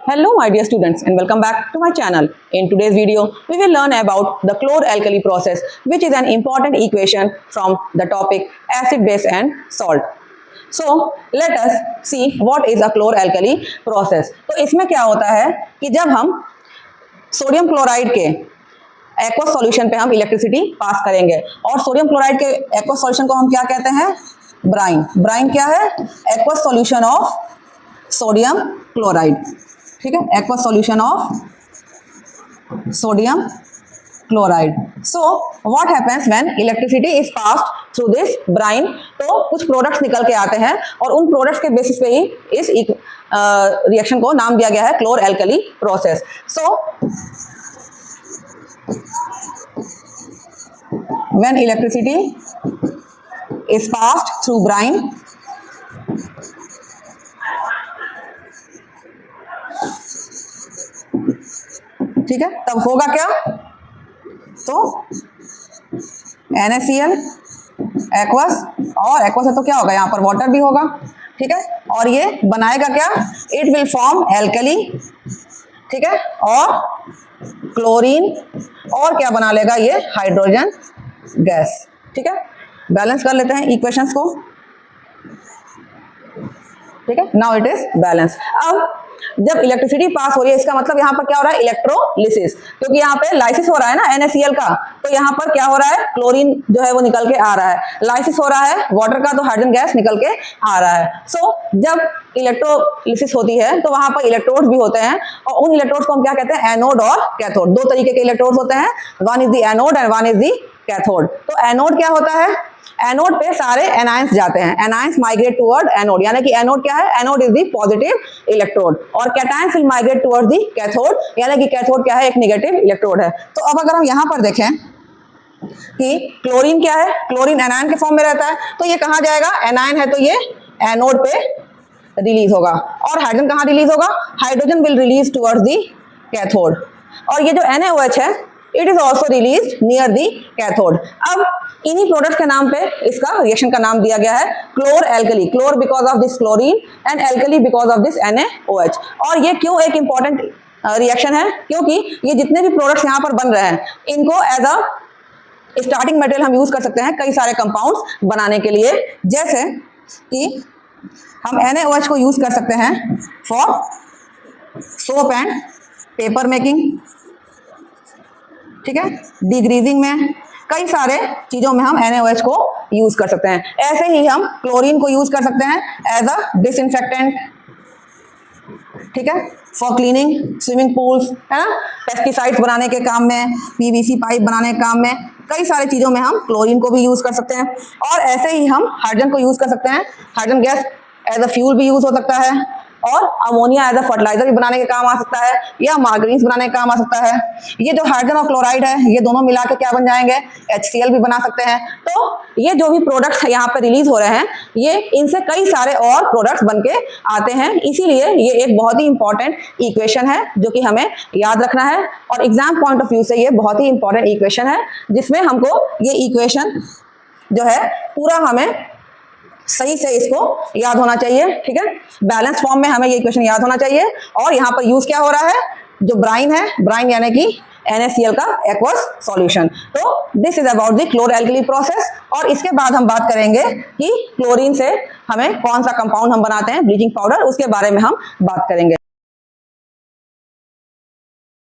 Hello my dear students and welcome back to my channel. In today's video, we will learn about the chlor-alkali process, which is an important equation from the topic acid, base and salt. So let us see what is a chlor-alkali process. तो इसमें क्या होता है कि जब हम sodium chloride के aqueous solution पे हम इलेक्ट्रिसिटी पास करेंगे और सोडियम क्लोराइड के एक्वस सॉल्यूशन को हम क्या कहते हैं? ब्राइन. ब्राइन क्या है? Aqueous solution of sodium chloride. ठीक है, aqueous solution of sodium chloride. So what happens when electricity is passed through this brine? तो कुछ प्रोडक्ट्स निकल के आते हैं और उन प्रोडक्ट्स के बेसिस पे ही इस रिएक्शन को नाम दिया गया है chlor alkali process. So when electricity is passed through brine, ठीक है, तब होगा क्या? तो NaCl एक्वस, और एक्वस है तो क्या होगा? यहाँ पर वाटर भी होगा. ठीक है, और ये बनाएगा क्या? It will form alkali. ठीक है, और क्लोरीन, और क्या बना लेगा? ये हाइड्रोजन गैस. ठीक है, बैलेंस कर लेते हैं इक्वेशंस को. ठीक है, नाउ इट इज बैलेंस. अब जब इलेक्ट्रिसिटी पास हो रही है, इसका मतलब यहाँ पर क्या हो रहा है? इलेक्ट्रोलिसिस. क्योंकि यहाँ पे लाइसिस हो रहा है ना NaCl का, तो यहाँ पर क्या हो रहा है? क्लोरीन जो है वो निकल के आ रहा है. लाइसिस हो रहा है वाटर का, तो हाइड्रोजन गैस निकल के आ रहा है. सो जब इलेक्ट्रोलिसिस होती है तो वहां पर इलेक्ट्रोड्स भी होते हैं, और उन इलेक्ट्रोड्स को हम क्या कहते हैं? एनोड और कैथोड. दो तरीके के इलेक्ट्रोड्स होते हैं, one is the anode and one is the cathode. तो एनोड क्या होता है? एनोड पे सारे एनायंस जाते हैं. एनायंस माइग्रेट टुवर्ड एनोड, यानी कि एनोड क्या है? Anode is the positive electrode, और cations will migrate toward the cathode, यानी कि कैथोड क्या है? एक नेगेटिव इलेक्ट्रोड है. तो अब अगर हम यहाँ पर देखें कि क्लोरीन क्या है? क्लोरीन एनायन के फॉर्म में रहता है, तो ये कहाँ जाएगा? एनायन है तो ये एनोड पे रिलीज होगा. और हाइड्रोजन कहाँ रिलीज होगा? Hydrogen will release towards the cathode. और ये जो NaOH है, it is also release near the cathode. अब इन्हीं प्रोडक्ट के नाम पे इसका रिएक्शन का नाम दिया गया है chlor alkali. Chlor because of this chlorine and alkali because of this NaOH. और ये क्यों एक इंपॉर्टेंट रिएक्शन है? क्योंकि ये जितने भी प्रोडक्ट्स यहाँ पर बन रहे हैं, इनको एज अ स्टार्टिंग मटेरियल हम यूज कर सकते हैं कई सारे कंपाउंड्स बनाने के लिए. जैसे कि हम NaOH को यूज कर सकते हैं for soap and paper making. ठीक है, डिग्रीजिंग में, कई सारे चीजों में हम NaOH को यूज कर सकते हैं. ऐसे ही हम क्लोरीन को यूज कर सकते हैं एज अ डिसइंफेक्टेंट. ठीक है, फॉर क्लीनिंग स्विमिंग पूल्स, है ना, पेस्टिसाइड्स बनाने के काम में, PVC पाइप बनाने के काम में, कई सारी चीजों में हम क्लोरीन को भी यूज कर सकते हैं. और ऐसे ही हम हाइड्रोजन को यूज कर सकते हैं. Hydrogen gas as a fuel भी यूज हो सकता है, और अमोनिया एज अ फर्टिलाइजर भी बनाने के काम आ सकता है, या मार्गरीन्स बनाने के काम आ सकता है. ये जो हाइड्रोजन और क्लोराइड है, ये दोनों मिला के क्या बन जाएंगे? HCl भी बना सकते हैं. तो ये जो भी प्रोडक्ट्स यहाँ पे रिलीज हो रहे हैं, ये इनसे कई सारे और प्रोडक्ट्स बन के आते हैं. इसीलिए ये एक बहुत ही इंपॉर्टेंट इक्वेशन है जो कि हमें याद रखना है, और एग्जाम पॉइंट ऑफ व्यू से ये बहुत ही इंपॉर्टेंट इक्वेशन है, जिसमें हमको ये इक्वेशन जो है पूरा हमें सही से इसको याद होना चाहिए. ठीक है, बैलेंस फॉर्म में हमें ये इक्वेशन याद होना चाहिए. और यहाँ पर यूज क्या हो रहा है? जो ब्राइन है, ब्राइन यानी कि NaCl का एक्वस सॉल्यूशन. तो this is about the chlor alkali process. और इसके बाद हम बात करेंगे कि क्लोरीन से हमें कौन सा कंपाउंड हम बनाते हैं, ब्लीचिंग पाउडर, उसके बारे में हम बात करेंगे.